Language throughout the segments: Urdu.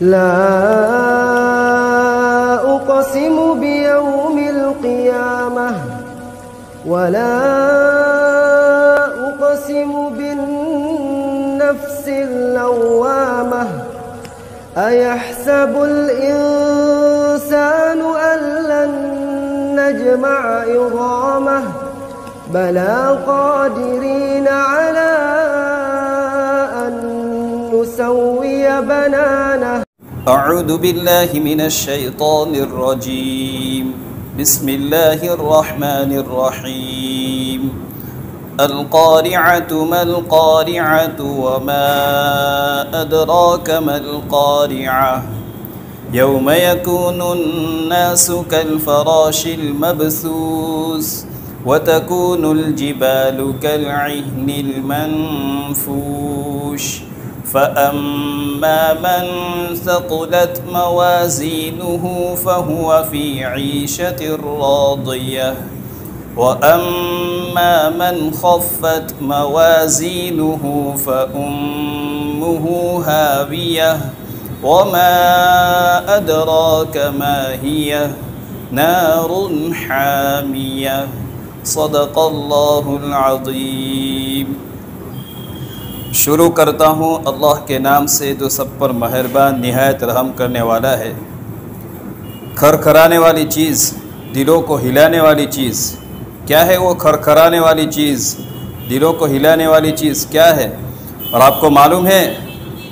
لا أقسم بيوم القيامة ولا أقسم بالنفس اللوامة أيحسب الإنسان أن لن نجمع عظامه بلى قادرين على أن نسوي بنانه أعوذ بالله من الشيطان الرجيم بسم الله الرحمن الرحيم القارعة ما القارعة وما أدراك ما القارعة يوم يكون الناس كالفراش المبثوث وتكون الجبال كالعهن المنفوش فأما من ثقلت موازينه فهو في عيشة راضية وأما من خفت موازينه فأمه هاوية وما أدراك ما هي نار حامية صدق اللہ العظیم۔ شروع کرتا ہوں اللہ کے نام سے جو سب پر مہربان نہایت رحم کرنے والا ہے۔ کھرکھرانے والی چیز، دلوں کو ہلانے والی چیز کیا ہے؟ وہ کھرکھرانے والی چیز، دلوں کو ہلانے والی چیز کیا ہے؟ اور آپ کو معلوم ہے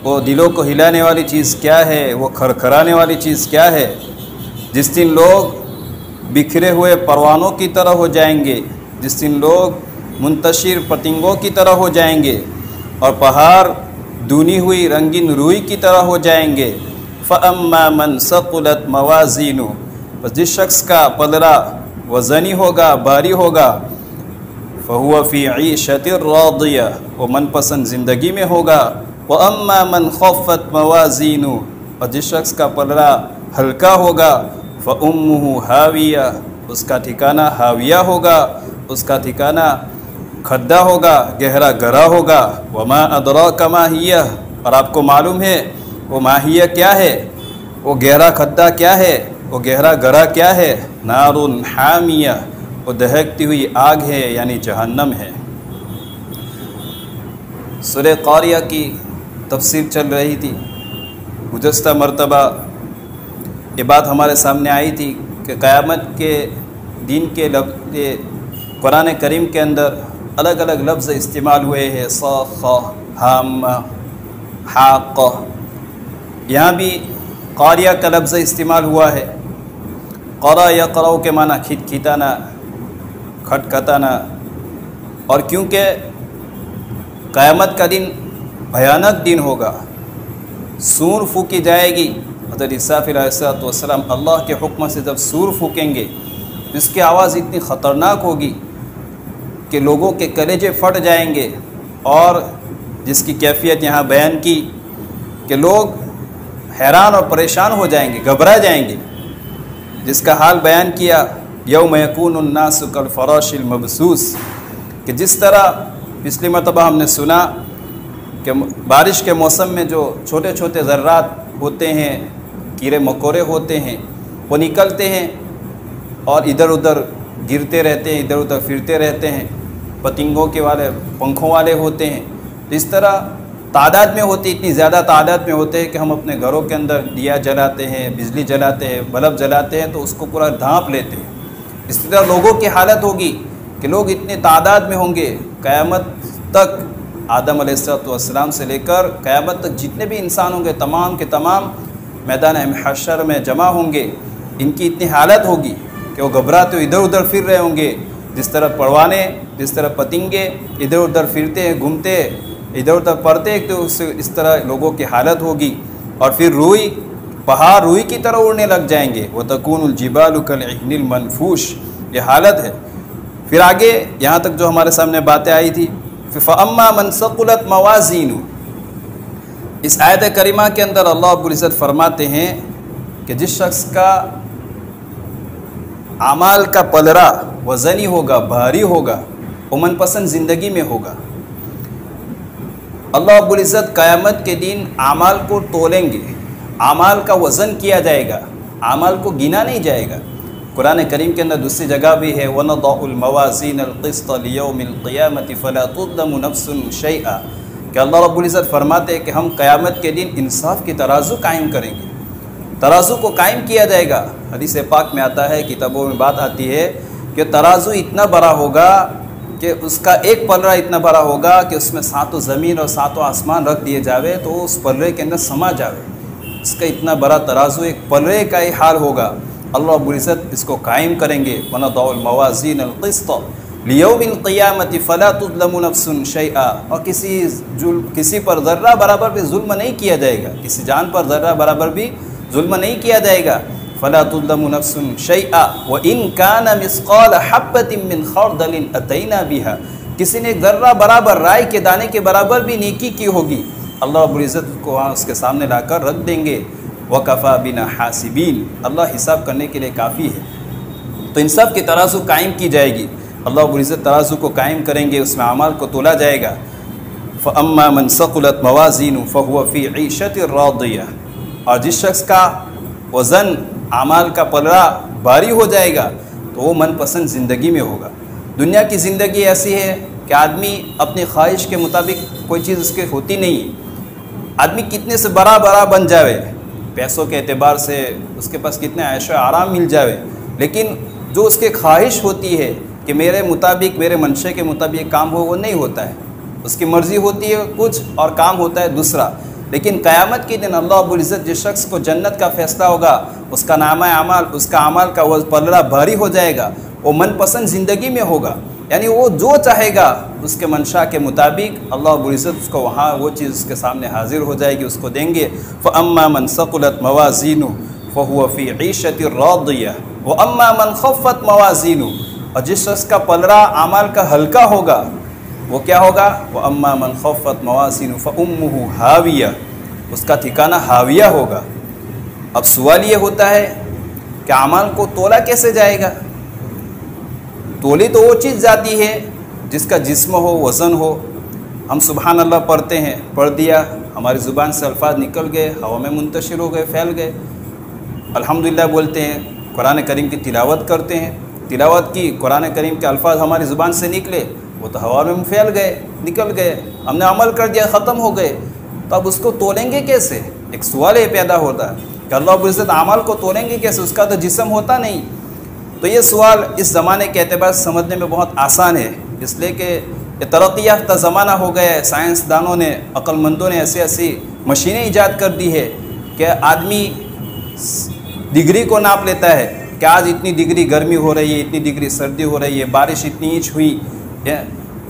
وہ دلوں کو ہلانے والی چیز کیا ہے؟ وہ کھرکھرانے والی چیز کیا ہے؟ جس دن لوگ بکھرے ہوئے پروانوں کی طرح ہو جائیں گے، جس دن لوگ منتشر پتنگوں کی طرح ہو جائیں گے اور پہاڑ دونی ہوئی رنگین روئی کی طرح ہو جائیں گے۔ فَأَمَّا مَنْ ثَقُلَتْ مَوَازِينُهُ، بس جس شخص کا پلڑا وزنی ہوگا، بھاری ہوگا، فَهُوَ فِي عِيشَةٍ رَاضِيَةٍ، وہ من پسند زندگی میں ہوگا۔ وَأَمَّا مَنْ خَفَّتْ مَوَازِينُهُ، اور جس شخص کا پلڑا ہلکا ہوگا، فَأُمُّهُ هَاوِيَةٌ، اس کا ٹھکانہ ہاویہ ہوگا، اس کا ٹھکانہ کھڈا ہوگا، گہرا گرا ہوگا۔ وَمَا أَدْرَاكَ مَا هِيَ، اور آپ کو معلوم ہے وہ ماہیہ کیا ہے، وہ گہرا کھڈا کیا ہے، وہ گہرا گرا کیا ہے؟ نار حامیہ، وہ دہکتی ہوئی آگ ہے، یعنی جہنم ہے۔ سورہ قاریہ کی تفسیر چل رہی تھی۔ گزشتہ مرتبہ یہ بات ہمارے سامنے آئی تھی کہ قیامت کے دن کے قرآن کریم کے اندر الگ الگ لفظ استعمال ہوئے ہیں، صاخہ، حامہ، حاقہ۔ یہاں بھی قاریہ کا لفظ استعمال ہوا ہے۔ قرأ یقرأ کے معنی کھٹکھٹانا، کھٹکھٹانا، اور کیونکہ قیامت کا دن بھیانک دن ہوگا، سور پھونکی جائے گی۔ حضرت عیسیٰ علیہ السلام اللہ کے حکم سے جب سور پھونکیں گے، جس کی آواز اتنی خطرناک ہوگی کہ لوگوں کے کلیجے پھٹ جائیں گے، اور جس کی کیفیت یہاں بیان کی کہ لوگ حیران اور پریشان ہو جائیں گے، گھبرا جائیں گے، جس کا حال بیان کیا یوم یکون الناس کالفراش المبثوث، کہ جس طرح پچھلی مرتبہ ہم نے سنا کہ بارش کے موسم میں جو چھوٹے چھوٹے ذرات ہوتے ہیں، کیڑے مکوڑے ہوتے ہیں، وہ نکلتے ہیں اور ادھر ادھر گرتے رہتے ہیں، ادھر ادھر پھرتے رہتے ہیں، پتنگوں کے والے پنکھوں والے ہوتے ہیں۔ اس طرح تعداد میں ہوتے، اتنی زیادہ تعداد میں ہوتے ہیں کہ ہم اپنے گھروں کے اندر دیا جلاتے ہیں، بجلی جلاتے ہیں، بلب جلاتے ہیں تو اس کو پورا ڈھانپ لیتے ہیں۔ اس طرح لوگوں کی حالت ہوگی کہ لوگ اتنے تعداد میں ہوں گے، قیامت تک آدم علیہ السلام سے لے کر قیامت تک جتنے بھی انسان ہوں گے تمام کے تمام میدان محشر میں جمع ہوں گے۔ ان کی اتنی حالت ہوگی کہ وہ گھبراتے ہوئے ادھر ادھر پھر رہے ہوں گے، جس طرح پروانے، جس طرح پتنگے ادھر ادھر پھرتے ہیں، گھومتے، ادھر ادھر پڑتے ہیں، تو اس طرح لوگوں کی حالت ہوگی۔ اور پھر روئی، پہاڑ روئی کی طرح اڑنے لگ جائیں گے۔ وَتَكُونُ الْجِبَالُ كَالْعِهْنِ الْمَنْفُوشِ، یہ حالت ہے۔ پھر آگے یہاں تک جو ہمارے سامنے باتیں آئی تھی، فَأَمَّا مَنْ ثَقُلَتْ مَوَازِينُهُ، اس آیت کریمہ کے اندر اللہ رب العزت فرماتے ہیں کہ جس شخص کا اعمال کا پلڑا وزنی ہوگا، بھاری ہوگا، وہ من پسند زندگی میں ہوگا۔ اللہ رب العزت قیامت کے دن اعمال کو تولیں گے، اعمال کا وزن کیا جائے گا، اعمال کو گنا نہیں جائے گا۔ قرآن کریم کے اندر دوسری جگہ بھی ہے وَنَضَعُ الْمَوَازِينَ الْقِسْطَ لِيَوْمِ الْقِيَامَةِ فَلَا تُظْلَمُ نَفْسٌ شَيْئًا، کہ اللہ رب العزت فرماتے ہیں کہ ہم قیامت کے دن انصاف کی ترازو قائم کریں گے، ترازو کو قائم کیا جائے گا۔ حدیث پاک میں آتا ہے، کتابوں میں بات آتی ہے کہ ترازو اتنا بڑا ہوگا کہ اس کا ایک پلڑا اتنا بڑا ہوگا کہ اس میں 7 زمین اور 7 آسمان رکھ دیے جاوے تو اس پلڑے کے اندر سما جاوے، اس کا اتنا بڑا ترازو ایک پلڑے کا ہی حال ہوگا۔ اللہ رب العزت اس کو قائم کریں گے، وَنَضَعُ الْمَوَازِينَ الْقِسْطَ لِيَوْمِ الْقِيَامَةِ فَلَا تُظْلَمُ نَفْسٌ شَيْئًا، اور کسی پر ذرہ برابر بھی ظلم نہیں کیا جائے گا، کسی جان پر ذرہ برابر بھی ظلم نہیں کیا جائے گا۔ فَلَا تُظْلَمُ نَفْسٌ شَيْئًا وَإِن كَانَ مِثْقَالَ حَبَّةٍ مِّنْ خَرْدَلٍ أَتَيْنَا بِهَا، کسی نے ذرہ برابر، رائے کے دانے کے برابر بھی نیکی کی ہوگی، اللہ رب العزت کو وہاں اس کے سامنے لا کر رکھ دیں گے۔ وَكَفَى بِنَا حَاسِبِينَ، اللہ حساب کرنے کے لیے کافی ہے۔ تو انصاف کی ترازو قائم کی جائے گی، اللہ رب العزت ترازو کو قائم کریں گے، اس میں اعمال کو تولا جائے گا۔ فَأَمَّا مَنْ ثَقُلَتْ مَوَازِينُهُ فَهُوَ فِي عِيشَةٍ رَاضِيَةٍ، اور جس شخص کا وزن اعمال کا پلڑا بھاری ہو جائے گا تو وہ من پسند زندگی میں ہوگا۔ دنیا کی زندگی ایسی ہے کہ آدمی اپنی خواہش کے مطابق کوئی چیز اس کے ہوتی نہیں، آدمی کتنے سے بڑا بن جاوے، پیسوں کے اعتبار سے اس کے پاس کتنے عیش و آرام مل جاوے، لیکن جو اس کے خواہش ہوتی ہے کہ میرے مطابق، میرے منشے کے مطابق یہ کام ہو، وہ نہیں ہوتا ہے، اس کی مرضی ہوتی ہے کچھ اور کام ہوتا ہے دوسرا۔ لیکن قیامت کے دن اللہ رب العزت جس شخص کو جنت کا فیصلہ ہوگا، اس کا نامہ اعمال، اس کا اعمال کا پلڑا بھاری ہو جائے گا، وہ من پسند زندگی میں ہوگا، یعنی وہ جو چاہے گا اس کے منشا کے مطابق اللہ رب العزت اس کو وہاں وہ چیز اس کے سامنے حاضر ہو جائے گی، اس کو دیں گے۔ فَأَمَّا مَنْ ثَقُلَتْ مَوَازِينُهُ فَهُوَ فِي عِيشَةٍ رَاضِيَةٍ وَأَمَّا مَنْ خَفَّتْ مَوَازِينُهُ، اور جس شخص کا پلڑا اعمال کا ہلکا ہوگا وہ کیا ہوگا؟ وَأَمَّا مَنْ خَفَّتْ مَوَازِينُهُ فَأُمُّهُ هَاوِيَةٌ، اس کا ٹھکانہ ہاویہ ہوگا۔ اب سوال یہ ہوتا ہے کہ اعمال کو تولا کیسے جائے گا؟ تولی تو وہ چیز جاتی ہے جس کا جسم ہو، وزن ہو۔ ہم سبحان اللہ پڑھتے ہیں، پڑھ دیا، ہماری زبان سے الفاظ نکل گئے، ہوا میں منتشر ہو گئے، پھیل گئے، الحمدللہ بولتے ہیں، قرآن کریم کی تلاوت کرتے ہیں، تلاوت کی، قرآن کریم کے الفاظ ہماری زبان سے نکلے، وہ تو ہوا میں پھیل گئے، نکل گئے، ہم نے عمل کر دیا، ختم ہو گئے، تو اب اس کو تولیں گے کیسے؟ ایک سوال یہ پیدا ہوتا ہے کہ اللہ رب العزت اعمال کو تولیں گے کیسے؟ اس کا تو جسم ہوتا نہیں۔ تو یہ سوال اس زمانے کے اعتبار سے سمجھنے میں بہت آسان ہے، اس لیے کہ یہ ترقی یافتہ زمانہ ہو گیا ہے، سائنسدانوں نے، عقل مندوں نے ایسی مشینیں ایجاد کر دی ہے کہ آدمی ڈگری کو ناپ لیتا ہے کہ آج اتنی ڈگری گرمی ہو رہی ہے، اتنی ڈگری سردی ہو رہی ہے، بارش اتنی انچ ہوئی،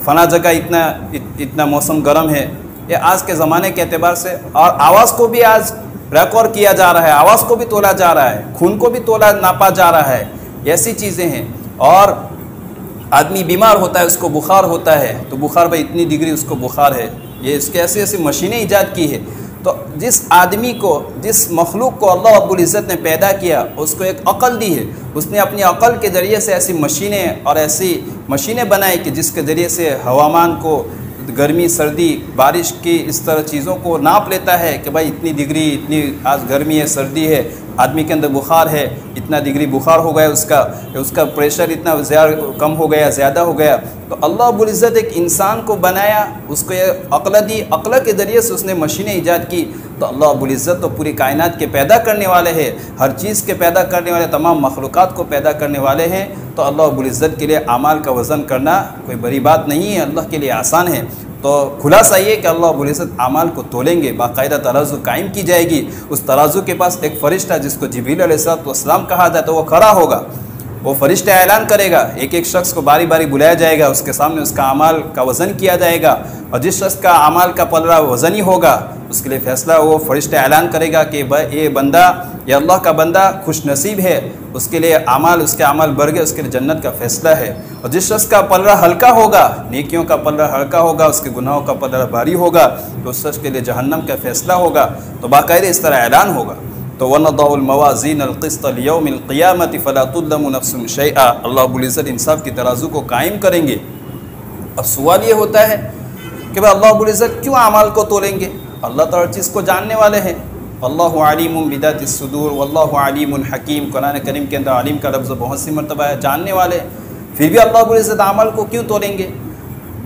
فلاں جگہ اتنا موسم گرم ہے۔ یہ آج کے زمانے کے اعتبار سے، اور آواز کو بھی آج ریکارڈ کیا جا رہا ہے، آواز کو بھی تولا جا رہا ہے، خون کو بھی تولا ناپا جا رہا ہے، ایسی چیزیں ہیں۔ اور آدمی بیمار ہوتا ہے، اس کو بخار ہوتا ہے تو بخار بھائی اتنی ڈگری اس کو بخار ہے، یہ اس کے ایسی مشینیں ایجاد کی ہے۔ تو جس آدمی کو، جس مخلوق کو اللہ رب العزت نے پیدا کیا، اس کو ایک عقل دی ہے، اس نے اپنی عقل کے ذریعے سے ایسی مشینیں اور ایسی مشینیں بنائی کہ جس کے ذریعے سے ہوامان کو، گرمی سردی بارش کی اس طرح چیزوں کو ناپ لیتا ہے کہ بھائی اتنی ڈگری، اتنی آج گرمی ہے، سردی ہے، آدمی کے اندر بخار ہے، اتنا ڈگری بخار ہو گیا، اس کا پریشر اتنا کم ہو گیا، زیادہ ہو گیا۔ تو اللہ رب العزت ایک انسان کو بنایا، اس کو یہ عقل دی، عقل کے ذریعے سے اس نے مشینیں ایجاد کی۔ تو اللہ رب العزت تو پوری کائنات کے پیدا کرنے والے ہیں، ہر چیز کے پیدا کرنے والے، تمام مخلوقات کو پیدا کرنے والے ہیں۔ تو اللہ رب العزت کے لیے اعمال کا وزن کرنا کوئی بڑی بات نہیں ہے، اللہ کے لیے آسان ہے۔ تو خلاصہ یہ کہ اللہ رب العزت اعمال کو تولیں گے، باقاعدہ ترازو قائم کی جائے گی، اس ترازو کے پاس ایک فرشتہ جس کو جبریل علیہ السلام کہا جاتا ہے وہ کھڑا ہوگا، وہ فرشتہ اعلان کرے گا، ایک ایک شخص کو باری باری بلایا جائے گا، اس کے سامنے اس کا اعمال کا وزن کیا جائے گا، اور جس شخص کا اعمال کا پلڑا وزنی ہوگا اس کے لیے فیصلہ وہ فرشتہ اعلان کرے گا کہ یہ بندہ، یہ اللہ کا بندہ خوش نصیب ہے، اس کے لیے اعمال، اس کے اعمال بڑھ گئے، اس کے لیے جنت کا فیصلہ ہے۔ اور جس شخص کا پلڑا ہلکا ہوگا، نیکیوں کا پلڑا ہلکا ہوگا، اس کے گناہوں کا پلڑا بھاری ہوگا، تو اس شخص کے لیے جہنم کا فیصلہ ہوگا۔ تو باقاعدہ اس طرح اعلان ہوگا۔ تو وَنَضَعُ الْمَوَازِينَ الْقِسْطَ لِيَوْمِ الْقِيَامَةِ فَلَا تُظْلَمُ نَفْسٌ شَيْئًا، اللہ رب العزت انصاف کی ترازو کو قائم کریں گے۔ اب سوال یہ ہوتا ہے کہ بھئی اللہ رب العزت کیوں اعمال کو تولیں گے؟ اللہ تو ہر چیز کو جاننے والے ہیں، اللہ علیم بذات الصدور واللہ علیم حکیم، قرآن کریم کے اندر علیم کا لفظ بہت سی مرتبہ ہے، جاننے والے، پھر بھی اللہ رب العزت عمل کو کیوں تولیں گے؟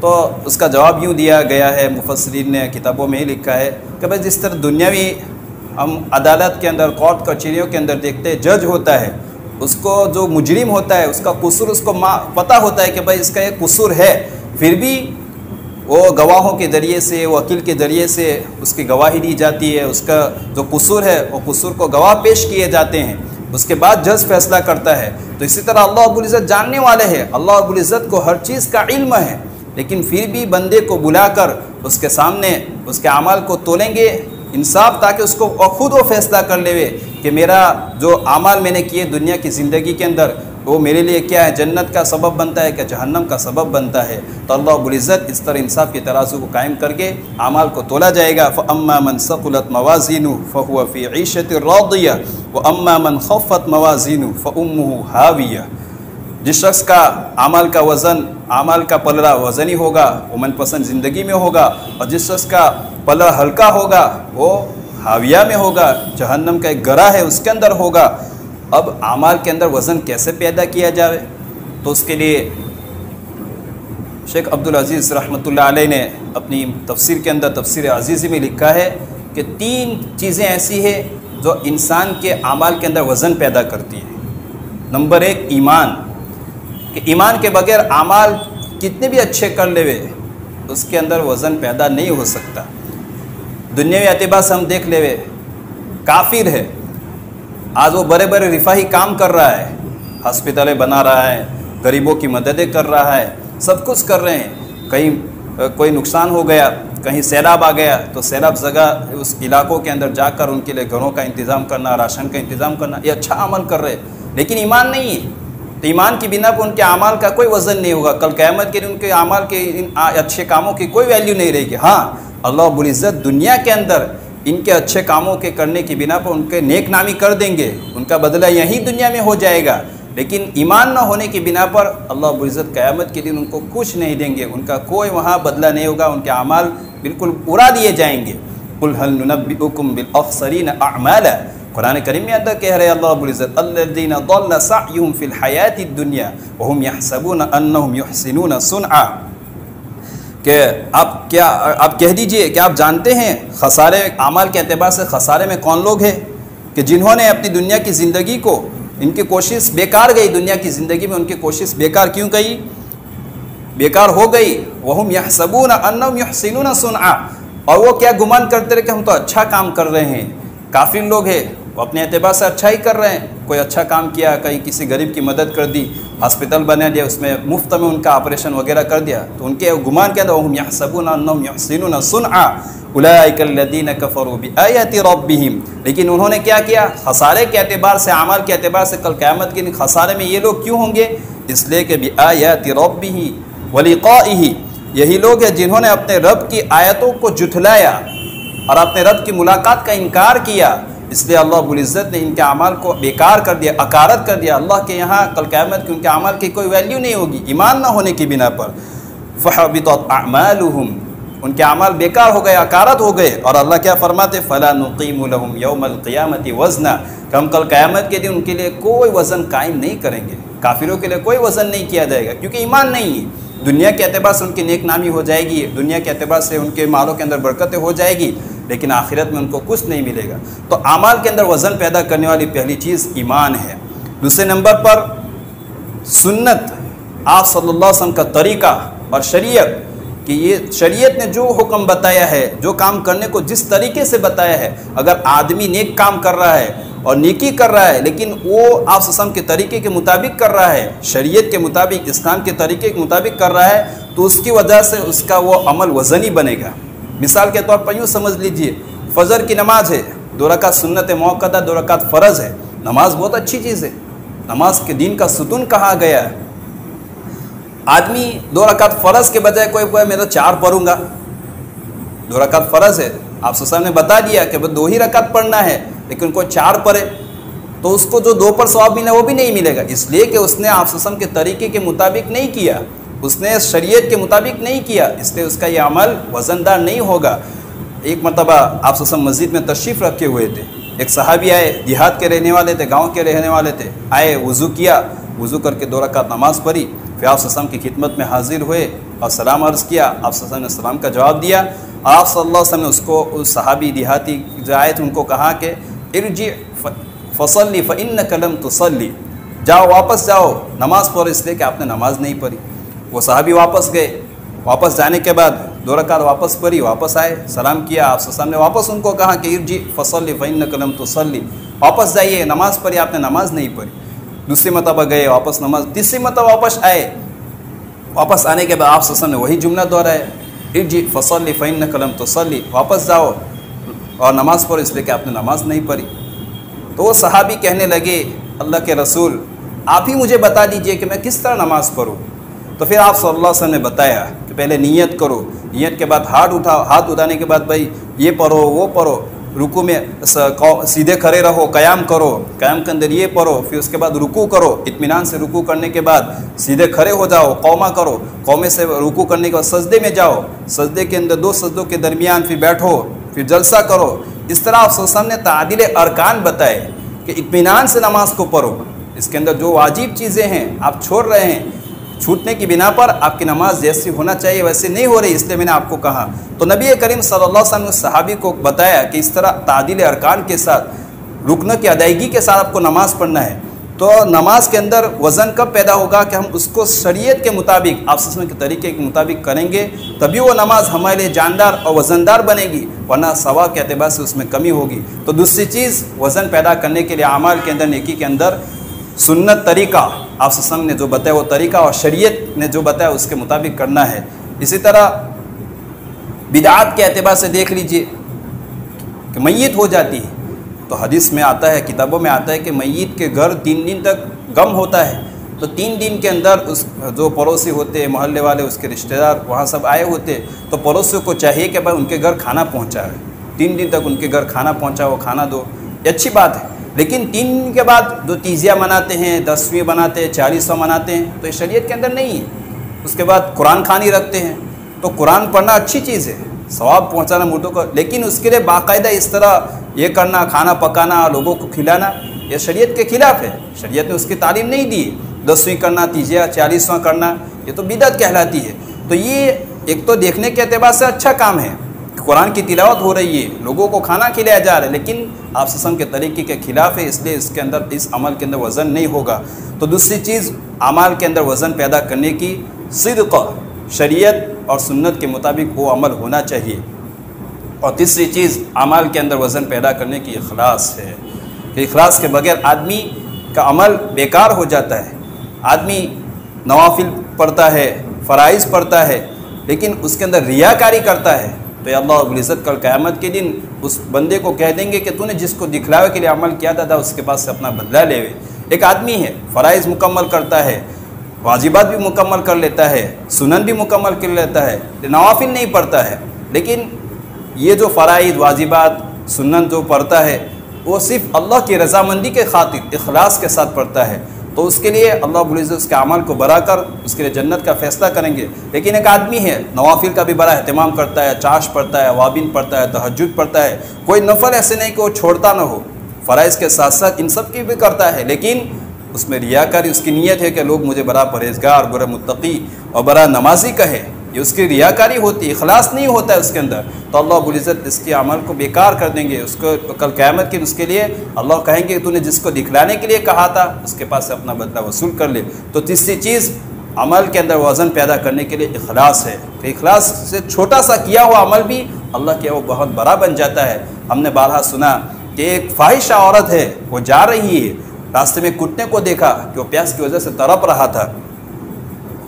تو اس کا جواب یوں دیا گیا ہے، مفسرین نے کتابوں میں ہی لکھا ہے کہ بھائی جس طرح دنیاوی ہم عدالت کے اندر، کورٹ کچہریوں کے اندر دیکھتے ہیں، جج ہوتا ہے، اس کو جو مجرم ہوتا ہے اس کا قصور اس کو پتہ ہوتا ہے کہ بھائی اس کا یہ قصور ہے، پھر بھی وہ گواہوں کے ذریعے سے، وکیل کے ذریعے سے اس کی گواہی دی جاتی ہے، اس کا جو قصور ہے وہ قصور کو گواہ پیش کیے جاتے ہیں، اس کے بعد جج فیصلہ کرتا ہے۔ تو اسی طرح اللہ رب العزت جاننے والے ہیں، اللہ رب العزت کو ہر چیز کا علم ہے، لیکن پھر بھی بندے کو بلا کر اس کے سامنے اس کے اعمال کو تولیں گے انصاف، تاکہ اس کو خود وہ فیصلہ کر لے کہ میرا جو اعمال میں نے کیے دنیا کی زندگی کے اندر وہ میرے لیے کیا ہے، جنت کا سبب بنتا ہے کہ جہنم کا سبب بنتا ہے۔ تو اللہ رب العزت اس طرح انصاف کے ترازو کو قائم کر کے اعمال کو تولا جائے گا۔ فَأَمَّا مَنْ ثَقُلَتْ مَوَازِينُهُ فَهُوَ فِي عِيشَةٍ رَاضِيَةٍ وَأَمَّا مَنْ خَفَّتْ مَوَازِينُهُ فَأُمُّهُ هَاوِيَةٌ۔ جس شخص کا اعمال کا وزن، اعمال کا پلڑا وزنی ہوگا وہ من پسند زندگی میں ہوگا، اور جس شخص کا پلڑا ہلکا ہوگا وہ حاویہ میں ہوگا، جہنم کا ایک گڑھا ہے اس کے اندر ہوگا۔ اب اعمال کے اندر وزن کیسے پیدا کیا جائے؟ تو اس کے لیے شیخ عبدالعزیز رحمۃ اللہ علیہ نے اپنی تفسیر کے اندر تفسیر عزیزی میں لکھا ہے کہ 3 چیزیں ایسی ہیں جو انسان کے اعمال کے اندر وزن پیدا کرتی ہیں۔ نمبر 1 ایمان، کہ ایمان کے بغیر اعمال کتنے بھی اچھے کر لے اس کے اندر وزن پیدا نہیں ہو سکتا۔ دنیاوی اعتبار سے ہم دیکھ لے کافر ہے، آج وہ بڑے بڑے رفاہی کام کر رہا ہے، ہسپتالیں بنا رہا ہے، غریبوں کی مددیں کر رہا ہے، سب کچھ کر رہے ہیں۔ کہیں کوئی نقصان ہو گیا، کہیں سیلاب آ گیا تو سیلاب جگہ اس علاقوں کے اندر جا کر ان کے لیے گھروں کا انتظام کرنا، راشن کا انتظام کرنا، یہ اچھا عمل کر رہے، لیکن ایمان نہیں ہے۔ تو ایمان کی بنا پر ان کے اعمال کا کوئی وزن نہیں ہوگا، کل قیامت کے دن ان کے اعمال کے ان اچھے کاموں کی کوئی ویلیو نہیں رہے گی۔ ہاں اللہ رب العزت دنیا کے اندر ان کے اچھے کاموں کے کرنے کی بنا پر ان کے نیک نامی کر دیں گے، ان کا بدلہ یہی دنیا میں ہو جائے گا، لیکن ایمان نہ ہونے کی بنا پر اللہ رب العزت قیامت کے دن ان کو کچھ نہیں دیں گے، ان کا کوئی وہاں بدلہ نہیں ہوگا، ان کے اعمال بالکل اڑا دیے جائیں گے۔ قُلْ هَلْ نُنَبِّئُكُمْ بِالْأَخْسَرِينَ أَعْمَالًا، قرآن کریم میں اندر کہہ رہے اللہ رب العزت الَّذِينَ ضَلَّ سَعْيُهُمْ فِي الْحَيَاةِ الدُّنْيَا وَهُمْ يَحْسَبُونَ أَنَّهُمْ يُحْسِنُونَ صُنْعًا، کہ آپ کہہ دیجئے کہ آپ جانتے ہیں خسارے اعمال کے اعتبار سے خسارے میں کون لوگ ہیں، کہ جنہوں نے اپنی دنیا کی زندگی کو، ان کی کوشش بیکار گئی، دنیا کی زندگی میں ان کی کوشش بیکار کیوں گئی؟ بیکار ہو گئی۔ وَهُمْ يَحْسَبُونَ أَنَّهُمْ يُحْسِنُونَ صُنْعًا، اور وہ کیا گمان کرتے رہے کہ ہم تو اچھا کام کر رہے ہیں۔ کافر لوگ ہیں وہ اپنے اعتبار سے اچھا ہی کر رہے ہیں، کوئی اچھا کام کیا، کہیں کسی غریب کی مدد کر دی، ہاسپٹل بنا دیا، اس میں مفت میں ان کا آپریشن وغیرہ کر دیا، تو ان کے گمان کے اندر وَهُمْ يَحْسَبُونَ أَنَّهُمْ يُحْسِنُونَ صُنْعًا أُولَٰئِكَ الَّذِينَ كَفَرُوا بِآيَاتِ رَبِّهِمْ، لیکن انہوں نے کیا کیا؟ خسارے کے اعتبار سے، اعمال کے اعتبار سے کل قیامت کے خسارے میں یہ لوگ کیوں ہوں گے؟ اس لیے کہ بِآيَاتِ رَبِّهِ وَلِقَائِهِ، یہی لوگ ہیں جنہوں نے اپنے رب کی آیتوں کو جھٹلایا اور اپنے رب کی ملاقات کا انکار کیا، اس لیے اللہ رب العزت نے ان کے اعمال کو بیکار کر دیا، اکارت کر دیا۔ اللہ کے یہاں کل قیامت کے ان کے اعمال کی کوئی ویلیو نہیں ہوگی، ایمان نہ ہونے کی بنا پر۔ فَحَبِطَتْ أَعْمَالُهُمْ، ان کے اعمال بیکار ہو گئے، اکارت ہو گئے، اور اللہ کیا فرماتے؟ فَلَا نُقِيمُ لَهُمْ يَوْمَ الْقِيَامَةِ وَزْنًا، کہ ہم کل قیامت کے دن ان کے لیے کوئی وزن قائم نہیں کریں گے، کافروں کے لیے کوئی وزن نہیں کیا جائے گا، کیونکہ ایمان نہیں ہے۔ دنیا کے اعتبار سے ان کی نیک نامی ہو جائے گی، دنیا کے اعتبار سے ان کے مالوں کے اندر برکتیں ہو جائے گی، لیکن آخرت میں ان کو کچھ نہیں ملے گا۔ تو اعمال کے اندر وزن پیدا کرنے والی پہلی چیز ایمان ہے۔ دوسرے نمبر پر سنت، آپ صلی اللہ علیہ وسلم کا طریقہ اور شریعت، کہ یہ شریعت نے جو حکم بتایا ہے، جو کام کرنے کو جس طریقے سے بتایا ہے، اگر آدمی نیک کام کر رہا ہے اور نیکی کر رہا ہے، لیکن وہ آپ صلی اللہ علیہ وسلم کے طریقے کے مطابق کر رہا ہے، شریعت کے مطابق، اسلام کے طریقے کے مطابق کر رہا ہے، تو اس کی وجہ سے اس کا وہ عمل وزنی بنے گا۔ مثال کے طور پر یوں سمجھ لیجئے، فجر کی نماز ہے، 2 رکعت سنت موقدہ، 2 رکعت فرض ہے۔ نماز بہت اچھی چیز ہے، نماز کے دین کا ستون کہا گیا ہے۔ آدمی 2 رکعت فرض کے بجائے کوئی میں تو 4 پڑھوں گا، 2 رکعت فرض ہے، آپ صاحب نے بتا دیا کہ 2 ہی رکعت پڑھنا ہے، لیکن کوئی 4 پڑھے تو اس کو جو 2 پر ثواب ملے وہ بھی نہیں ملے گا، اس لیے کہ اس نے آپ وسلم کے طریقے کے مطابق نہیں کیا، اس نے شریعت کے مطابق نہیں کیا، اس لیے اس کا یہ عمل وزندار نہیں ہوگا۔ ایک مرتبہ آپ صلی اللہ علیہ وسلم مسجد میں تشریف رکھے ہوئے تھے، ایک صحابی آئے، دیہات کے رہنے والے تھے، گاؤں کے رہنے والے تھے، آئے، وضو کیا، وضو کر کے 2 رکعت نماز پڑھی، پھر آپ صلی اللہ علیہ وسلم کی خدمت میں حاضر ہوئے اور سلام عرض کیا، آپ صلی اللہ علیہ وسلم نے سلام کا جواب دیا، آپ صلی اللہ علیہ وسلم نے اس صحابی دیہاتی جو آئے تھے ان کو کہا کہ ارجع فصلی فإنک لم تصلی، جاؤ واپس جاؤ نماز پڑھو، اس لیے کہ آپ نے نماز نہیں پڑھی۔ وہ صحابی واپس گئے، واپس جانے کے بعد 2 رکعت واپس پڑھی، واپس آئے، سلام کیا، آپ صلی اللہ علیہ وسلم نے واپس ان کو کہا کہ ارجع فصلی فإنک لم تصلی، واپس جائیے، نماز پڑھی، آپ نے نماز نہیں پڑھی۔ دوسری مرتبہ گئے، واپس نماز، تیسری مرتبہ واپس آئے، واپس آنے کے بعد آپ صلی اللہ علیہ وسلم نے وہی جملہ دہرایا، ارجع فصلی فإنک لم تصلی، واپس جاؤ اور نماز پڑھو، اس لیے کہ آپ نے نماز نہیں پڑھی۔ تو وہ صحابی کہنے لگے اللہ کے رسول آپ ہی مجھے بتا دیجئے کہ میں کس طرح نماز پڑھوں۔ تو پھر آپ صلی اللہ علیہ وسلم نے بتایا کہ پہلے نیت کرو، نیت کے بعد ہاتھ اٹھاؤ، ہاتھ اٹھانے کے بعد بھائی یہ پڑھو وہ پڑھو، رکوع میں سیدھے کھڑے رہو، قیام کرو، قیام کے اندر یہ پڑھو، پھر اس کے بعد رکوع کرو، اطمینان سے رکوع کرنے کے بعد سیدھے کھڑے ہو جاؤ، قومہ کرو، قومے سے رکوع کرنے کے بعد سجدے میں جاؤ، سجدے کے اندر 2 سجدوں کے درمیان پھر بیٹھو، پھر جلسہ کرو۔ اس طرح آپ صلی اللہ علیہ وسلم نے تعدیل ارکان بتائے کہ اطمینان سے نماز کو پڑھو، اس کے اندر جو واجب چیزیں ہیں آپ چھوڑ رہے ہیں، چھوٹنے کی بنا پر آپ کی نماز جیسی ہونا چاہیے ویسے نہیں ہو رہی، اس لیے میں نے آپ کو کہا۔ تو نبی کریم صلی اللہ علیہ وسلم نے صحابی کو بتایا کہ اس طرح تعدیل ارکان کے ساتھ، رکنوں کی ادائیگی کے ساتھ آپ کو نماز پڑھنا ہے۔ تو نماز کے اندر وزن کب پیدا ہوگا کہ ہم اس کو شریعت کے مطابق، آپ صلی اللہ علیہ وسلم کے طریقے کے مطابق کریں گے، تبھی وہ نماز ہمارے لیے جاندار اور وزندار بنے گی، ورنہ ثواب کے اعتبار سے اس میں کمی ہوگی۔ تو دوسری چیز وزن پیدا کرنے کے لیے اعمال کے اندر، نیکی کے اندر سنت طریقہ آپ صلی اللہ علیہ وسلم نے جو بتایا وہ طریقہ اور شریعت نے جو بتایا اس کے مطابق کرنا ہے۔ اسی طرح بدعات کے اعتبار سے دیکھ لیجئے کہ میت ہو جاتی ہے تو حدیث میں آتا ہے، کتابوں میں آتا ہے کہ میت کے گھر 3 دن تک غم ہوتا ہے، تو 3 دن کے اندر اس جو پڑوسی ہوتے، محلے والے، اس کے رشتہ دار وہاں سب آئے ہوتے، تو پڑوسیوں کو چاہیے کہ بھائی ان کے گھر کھانا پہنچائے، 3 دن تک ان کے گھر کھانا پہنچاؤ، کھانا دو، یہ اچھی بات ہے۔ لیکن 3 دن کے بعد جو تیزیہ مناتے ہیں، 10ویں مناتے ہیں، 40واں مناتے ہیں، تو یہ شریعت کے اندر نہیں ہے۔ اس کے بعد قرآن خوانی رکھتے ہیں، تو قرآن پڑھنا اچھی چیز ہے، ثواب پہنچانا مردوں کو، لیکن اس کے لیے باقاعدہ اس طرح یہ کرنا، کھانا پکانا، لوگوں کو کھلانا، یہ شریعت کے خلاف ہے، شریعت نے اس کی تعلیم نہیں دی۔ 10ویں کرنا، تیزیہ 40واں کرنا، یہ تو بدعت کہلاتی ہے۔ تو یہ ایک تو دیکھنے کے اعتبار سے اچھا کام ہے، قرآن کی تلاوت ہو رہی ہے، لوگوں کو کھانا کھلایا جا رہا ہے، لیکن آپ صلی اللہ علیہ وسلم کے طریقے کے خلاف ہے، اس لیے اس کے اندر، اس عمل کے اندر وزن نہیں ہوگا۔ تو دوسری چیز اعمال کے اندر وزن پیدا کرنے کی صدق، شریعت اور سنت کے مطابق وہ عمل ہونا چاہیے۔ اور تیسری چیز اعمال کے اندر وزن پیدا کرنے کی اخلاص ہے، کہ اخلاص کے بغیر آدمی کا عمل بیکار ہو جاتا ہے۔ آدمی نوافل پڑھتا ہے، فرائض پڑھتا ہے، لیکن اس کے اندر ریاکاری کرتا ہے، تو اللہ رب العزت کل قیامت کے دن اس بندے کو کہہ دیں گے کہ تو نے جس کو دکھلاوے کے لیے عمل کیا تھا اس کے پاس سے اپنا بدلہ لے ہوئے۔ ایک آدمی ہے، فرائض مکمل کرتا ہے، واجبات بھی مکمل کر لیتا ہے، سنن بھی مکمل کر لیتا ہے، نوافل نہیں پڑھتا ہے، لیکن یہ جو فرائض، واجبات، سنن جو پڑھتا ہے وہ صرف اللہ کی رضامندی کے خاطر اخلاص کے ساتھ پڑھتا ہے، تو اس کے لیے اللہ رب العزت اس کے عمل کو بڑھا کر اس کے لیے جنت کا فیصلہ کریں گے۔ لیکن ایک آدمی ہے، نوافل کا بھی بڑا اہتمام کرتا ہے، چاش پڑھتا ہے، وابین پڑھتا ہے، تہجد پڑھتا ہے، کوئی نفل ایسے نہیں کہ وہ چھوڑتا نہ ہو، فرائض کے ساتھ ساتھ ان سب کی بھی کرتا ہے، لیکن اس میں ریاکاری، اس کی نیت ہے کہ لوگ مجھے بڑا پرہیزگار، بڑا متقی اور بڑا نمازی کہے، یہ اس کی ریاکاری ہوتی ہے، اخلاص نہیں ہوتا ہے اس کے اندر، تو اللہ رب العزت اس کے عمل کو بیکار کر دیں گے۔ اس کو کل قیامت کے اس کے لیے اللہ کہیں گے تو نے جس کو دکھلانے کے لیے کہا تھا اس کے پاس سے اپنا بدلہ وصول کر لے۔ تو تیسری چیز عمل کے اندر وزن پیدا کرنے کے لیے اخلاص ہے، کہ اخلاص سے چھوٹا سا کیا ہوا عمل بھی اللہ کے وہ بہت بڑا بن جاتا ہے۔ ہم نے بارہا سنا کہ ایک فاحشہ عورت ہے، وہ جا رہی ہے، راستے میں کتے کو دیکھا کہ وہ پیاس کی وجہ سے تڑپ رہا تھا،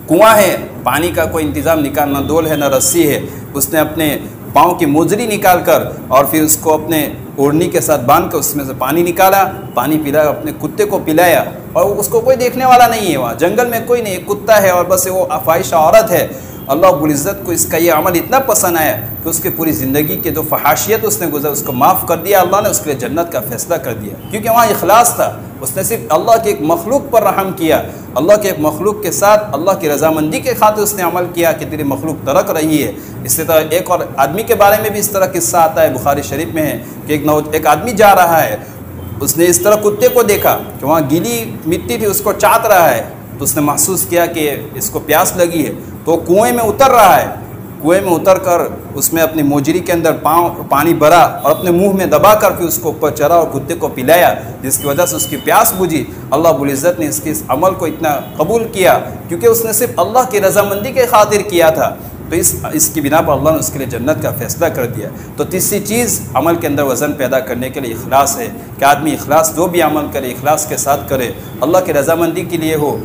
کنواں ہے، پانی کا کوئی انتظام نہ ڈول ہے نہ رسی ہے، اس نے اپنے پاؤں کی موزری نکال کر اور پھر اس کو اپنے اوڑھنی کے ساتھ باندھ کر اس میں سے پانی نکالا، پانی پلایا، اپنے کتے کو پلایا، اور اس کو کوئی دیکھنے والا نہیں ہے، وہاں جنگل میں کوئی نہیں، ایک کتا ہے اور بس وہ فاحشہ عورت ہے، اللہ رب العزت کو اس کا یہ عمل اتنا پسند آیا کہ اس کی پوری زندگی کے جو فحاشیت اس نے گزر اس کو معاف کر دیا اللہ نے، اس کے لیے جنت کا فیصلہ کر دیا، کیونکہ وہاں اخلاص تھا۔ اس نے صرف اللہ کے ایک مخلوق پر رحم کیا، اللہ کے ایک مخلوق کے ساتھ اللہ کی رضامندی کے خاطر اس نے عمل کیا کہ تیری مخلوق ترک رہی ہے۔ اسی طرح ایک اور آدمی کے بارے میں بھی اس طرح قصہ آتا ہے، بخاری شریف میں ہے کہ ایک آدمی جا رہا ہے، اس نے اس طرح کتے کو دیکھا کہ وہاں گیلی مٹی تھی، اس کو چاٹ رہا ہے، تو اس نے محسوس کیا کہ اس کو پیاس لگی ہے، تو کنویں میں اتر رہا ہے، کنویں میں اتر کر اس میں اپنی موجری کے اندر پانی بھرا اور اپنے منہ میں دبا کر پھر اس کو اوپر چڑھا اور کتے کو پلایا، جس کی وجہ سے اس کی پیاس بجھی۔ اللہ رب العزت نے اس کے اس عمل کو اتنا قبول کیا کیونکہ اس نے صرف اللہ کی رضامندی کے خاطر کیا تھا، تو اس کی بنا پر اللہ نے اس کے لیے جنت کا فیصلہ کر دیا۔ تو تیسری چیز عمل کے اندر وزن پیدا کرنے کے لیے اخلاص ہے کہ آدمی اخلاص جو بھی عمل کرے اخلاص کے ساتھ کرے، اللہ کی رضامندی کے لیے ہو،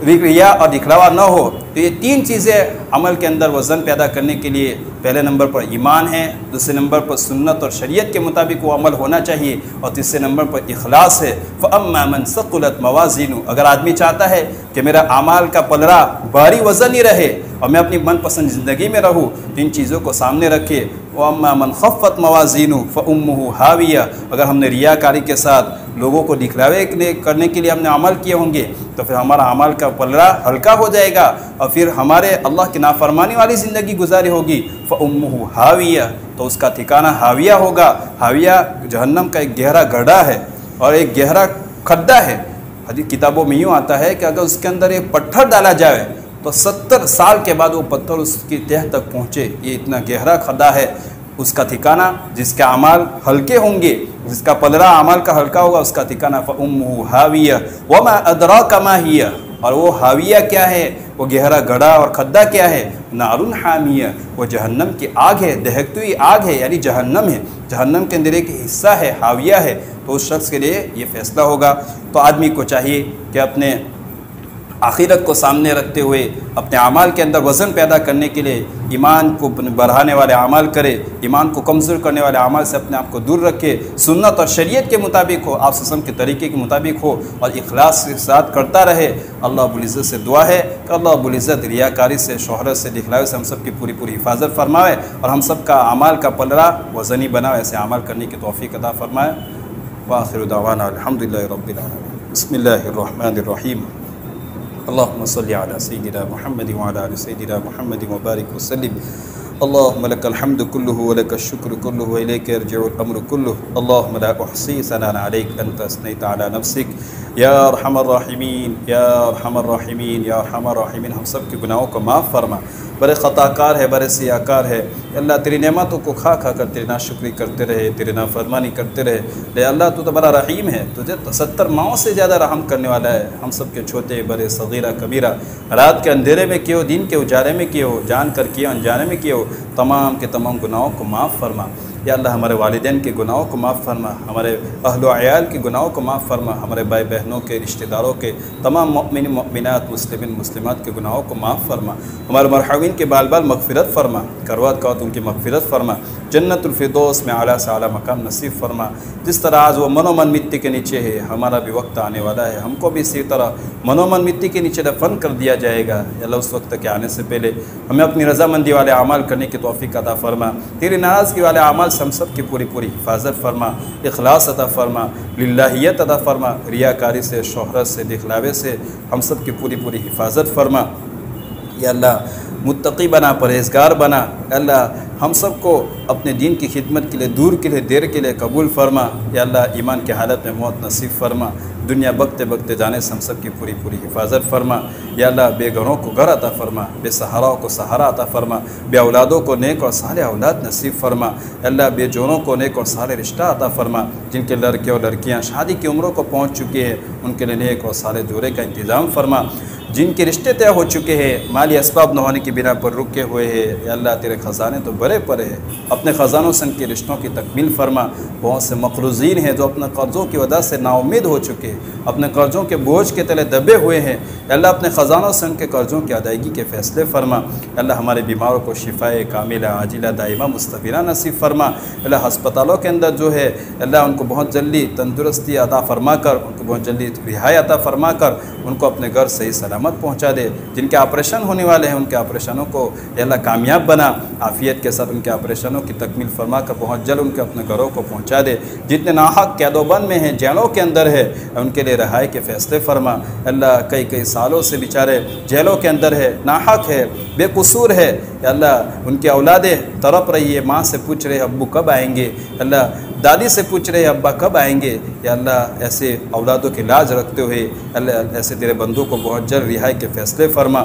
ریا اور دکھلاوا نہ ہو۔ تو یہ تین چیزیں عمل کے اندر وزن پیدا کرنے کے لیے پہلے نمبر پر ایمان ہے، دوسرے نمبر پر سنت اور شریعت کے مطابق وہ عمل ہونا چاہیے، اور تیسرے نمبر پر اخلاص ہے۔ فَأَمَّا مَنْ ثَقُلَتْ مَوَازِينُهُ، اگر آدمی چاہتا ہے کہ میرا اعمال کا پلڑا بھاری وزن ہی رہے اور میں اپنی من پسند زندگی میں رہوں، تو ان چیزوں کو سامنے رکھے۔ وَأَمَّا مَنْ خَفَّتْ مَوَازِينُهُ فَأُمُّهُ هَاوِيَةٌ، اگر ہم نے ریاکاری کے ساتھ لوگوں کو دکھلاوے کرنے کے لیے ہم نے عمل کیے ہوں گے تو پھر ہمارا عمل کا پلڑا ہلکا ہو جائے گا اور پھر ہمارے اللہ کی نافرمانی والی زندگی گزاری ہوگی۔ فَأُمُّهُ هَاوِيَةٌ، تو اس کا ٹھکانہ ہاویہ ہوگا۔ ہاویہ جہنم کا ایک گہرا گڑھا ہے اور ایک گہرا کھڈا ہے۔ حدیث کتابوں میں یوں آتا ہے کہ اگر اس کے اندر ایک پتھر ڈالا جائے تو 70 سال کے بعد وہ پتھر اس کی تہ تک پہنچے، یہ اتنا گہرا کھڈا ہے۔ اس کا ٹھکانہ جس کے اعمال ہلکے ہوں گے، جس کا پلڑا اعمال کا ہلکا ہوگا، اس کا ٹھکانہ فَأُمُّهُ هَاوِيَةٌ وَمَا أَدْرَاكَ مَا هِيَ، اور وہ ہاویہ کیا ہے، وہ گہرا گڑھا اور کھڈا کیا ہے، نار حامیہ، وہ جہنم کی آگ ہے، دہکتی ہوئی آگ ہے، یعنی جہنم ہے، جہنم کے اندر ایک حصہ ہے، ہاویہ ہے۔ تو اس شخص کے لیے یہ فیصلہ ہوگا۔ تو آدمی کو چاہیے کہ اپنے آخرت کو سامنے رکھتے ہوئے اپنے اعمال کے اندر وزن پیدا کرنے کے لیے ایمان کو بڑھانے والے اعمال کرے، ایمان کو کمزور کرنے والے اعمال سے اپنے آپ کو دور رکھے، سنت اور شریعت کے مطابق ہو، آپ وسلم کے طریقے کے مطابق ہو اور اخلاص کے ساتھ کرتا رہے۔ اللہ رب العزت سے دعا ہے کہ اللہ رب العزت ریاکاری سے، شہرت سے، دکھلاوے سے ہم سب کی پوری حفاظت فرمائے اور ہم سب کا اعمال کا پلڑا وزنی بنائے، ایسے اعمال کرنے کی توفیق عطا فرمائے۔ وآخر دعوانا الحمدللہ رب العالمین۔ بسم اللہ الرحمن الرحیم۔ اللهم صل على سيدنا محمد وعلى آل سيدنا محمد وبارك وسلم۔ اللهم لك الحمد كله ولك الشكر كله وإليك يرجع الأمر كله۔ اللهم لا أحصي ثناء عليك، أنت أثنيت على نفسك یا ارحم الراحمین، یا ارحم الراحمین، یا ارحم الراحمین۔ ہم سب کے گناہوں کو معاف فرما، بڑے خطا کار ہے، بڑے سیاہ کار ہے اللہ، تیری نعمتوں کو کھا کر تیری ناشکری کرتے رہے، تیری نافرمانی کرتے رہے۔ لے اللہ تو بڑا رحیم ہے، تجھے 70 ماؤں سے زیادہ رحم کرنے والا ہے۔ ہم سب کے چھوٹے بڑے صغیرہ کبیرہ، رات کے اندھیرے میں کیے ہو، دن کے اجالے میں کیے ہو، جان کر کیے انجانے میں کیے ہو، تمام کے تمام گناہوں کو معاف فرما۔ یا اللہ ہمارے والدین کے گناہوں کو معاف فرما، ہمارے اہل و عیال کے گناہوں کو معاف فرما، ہمارے بھائی بہنوں کے، رشتہ داروں کے، تمام مؤمن مؤمنات، مسلمین مسلمات کے گناہوں کو معاف فرما، ہمارے مرحومین کے بال بال مغفرت فرما، کروات کوات ان کی مغفرت فرما، جنت الفردوس میں اعلیٰ سے اعلیٰ مقام نصیب فرما۔ جس طرح آج وہ من و من مٹی کے نیچے ہے، ہمارا بھی وقت آنے والا ہے، ہم کو بھی اسی طرح من و من مٹی کے نیچے دفن کر دیا جائے گا۔ یا اللہ اس وقت کے آنے سے پہلے ہمیں اپنی رضامندی والے اعمال کرنے کی توفیق عطا فرما، تیری ناراضگی والے اعمال سے ہم سب کی پوری حفاظت فرما، اخلاص عطا فرما، للہیت عطا فرما، ریاکاری سے، شہرت سے، دکھلاوے سے ہم سب کی پوری حفاظت فرما۔ یا اللہ متقی بنا، پرہیزگار بنا، اللہ ہم سب کو اپنے دین کی خدمت کے لیے، دور کے لیے، دیر کے لیے قبول فرما۔ یا اللہ ایمان کی حالت میں موت نصیب فرما، دنیا بگتے بگتے جانے سے ہم سب کی پوری حفاظت فرما۔ یا اللہ بے گھروں کو گھر عطا فرما، بے سہاراؤں کو سہارا عطا فرما، بے اولادوں کو نیک اور صالح اولاد نصیب فرما۔ اللہ بے جونوں کو نیک اور صالح رشتہ عطا فرما، جن کے لڑکے اور لڑکیاں شادی کی عمروں کو پہنچ چکے ہیں ان کے لیے نیک اور صالح جوڑے کا انتظام فرما، جن کے رشتے طے ہو چکے ہیں مالی اسباب نہ ہونے کی بنا پر رکے ہوئے ہیں۔ یا اللہ تیرے خزانے تو بڑے پڑے ہیں، اپنے خزانوں سے ان کے رشتوں کی تکمیل فرما۔ بہت سے مقروضین ہیں جو اپنے قرضوں کی وجہ سے نا امید ہو چکے ہیں، اپنے قرضوں کے بوجھ کے تلے دبے ہوئے ہیں۔ یا اللہ اپنے خزانوں سے ان کے قرضوں کی ادائیگی کے فیصلے فرما۔ یا اللہ ہمارے بیماروں کو شفائے کاملہ عاجلہ دائمہ مستفیرہ نصیب فرما۔ یا اللہ ہسپتالوں کے اندر جو ہے اللہ ان کو بہت جلدی تندرستی عطا فرما کر، ان کو بہت جلدی رہائی عطا فرما کر ان کو اپنے گھر صحیح سلامت سلامت پہنچا دے. جن کے آپریشن ہونے والے ہیں ان کے آپریشنوں کو یا اللہ کامیاب بنا, عافیت کے ساتھ ان کے آپریشنوں کی تکمیل فرما کر بہت جلد ان کے اپنے گھروں کو پہنچا دے. جتنے ناحق قید و بند میں ہیں, جیلوں کے اندر ہے, ان کے لیے رہائی کے فیصلے فرما. اللہ کئی سالوں سے بیچارے جیلوں کے اندر ہے, ناحق ہے, بے قصور ہے. یا اللہ ان کی اولادیں تڑپ رہی ہے, ماں سے پوچھ رہے ابو کب آئیں گے, اللہ دادی سے پوچھ رہے ابا کب آئیں گے. یا اللہ ایسے اولادوں کی لاج رکھتے ہوئے اللہ ایسے تیرے بندوں کو بہت جلد رہائی کے فیصلے فرما.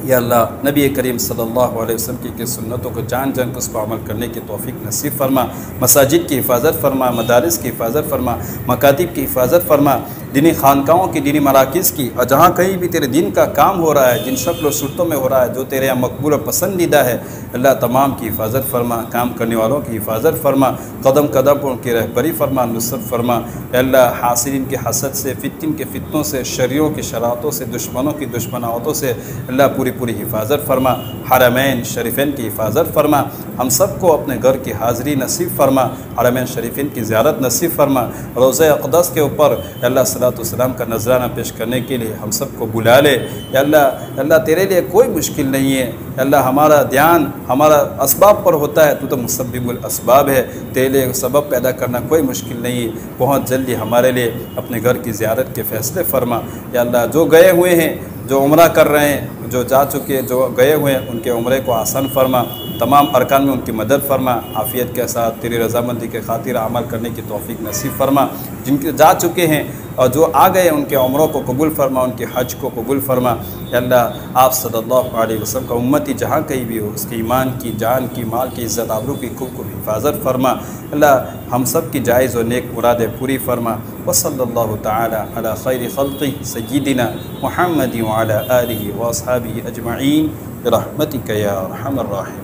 یا اللہ نبی کریم صلی اللہ علیہ وسلم کی سنتوں کو جان کر اس پر عمل کرنے کی توفیق نصیب فرما. مساجد کی حفاظت فرما, مدارس کی حفاظت فرما, مکاتب کی حفاظت فرما, دینی خانقاہوں کی, دینی مراکز کی, اور جہاں کہیں بھی تیرے دین کا کام ہو رہا ہے, جن شکل و صورتوں میں ہو رہا ہے جو تیرے یہاں مقبول اور پسندیدہ ہے, اللہ تمام کی حفاظت فرما. کام کرنے والوں کی حفاظت فرما, قدم قدم پر ان کی رہبری فرما, نصرت فرما. اللہ حاسدین کے حسد سے, فتن کے فتنوں سے, شریوں کی شرارتوں سے, دشمنوں کی دشمناوتوں سے اللہ پوری حفاظت فرما. حرمین شریفین کی حفاظت فرما. ہم سب کو اپنے گھر کی حاضری نصیب فرما, حرمین شریفین کی زیارت نصیب فرما. روضہ اقدس کے اوپر اللہ صلاۃ والسلام کا نذرانہ پیش کرنے کے لیے ہم سب کو بلا لے. یا اللہ تیرے لیے کوئی مشکل نہیں ہے. اللہ ہمارا دھیان ہمارا اسباب پر ہوتا ہے, تو تو مسبب الاسباب ہے. تیرے لیے سبب پیدا کرنا کوئی مشکل نہیں ہے. بہت جلدی ہمارے لیے اپنے گھر کی زیارت کے فیصلے فرما. یا اللہ جو گئے ہوئے ہیں, جو عمرہ کر رہے ہیں, جو جا چکے, جو گئے ہوئے ہیں, ان کے عمرے کو آسان فرما. تمام ارکان میں ان کی مدد فرما. عافیت کے ساتھ تیری رضامندی کے خاطر عمل کرنے کی توفیق نصیب فرما. جن کے جا چکے ہیں اور جو آ گئے ان کے عمروں کو قبول فرما, ان کے حج کو قبول فرما. یا اللہ آپ صلی اللہ علیہ وسلم کا امتی جہاں کہیں بھی ہو, اس کے ایمان کی, جان کی, مال کی, عزت آبرو کی خوب کو حفاظت فرما. اللہ ہم سب کی جائز و نیک مرادیں پوری فرما. وصلی اللہ تعالی علی خیر خلقہ سیدنا محمد وعلی آلہ واصحابہ اجمعین برحمتک یا ارحم الراحمین.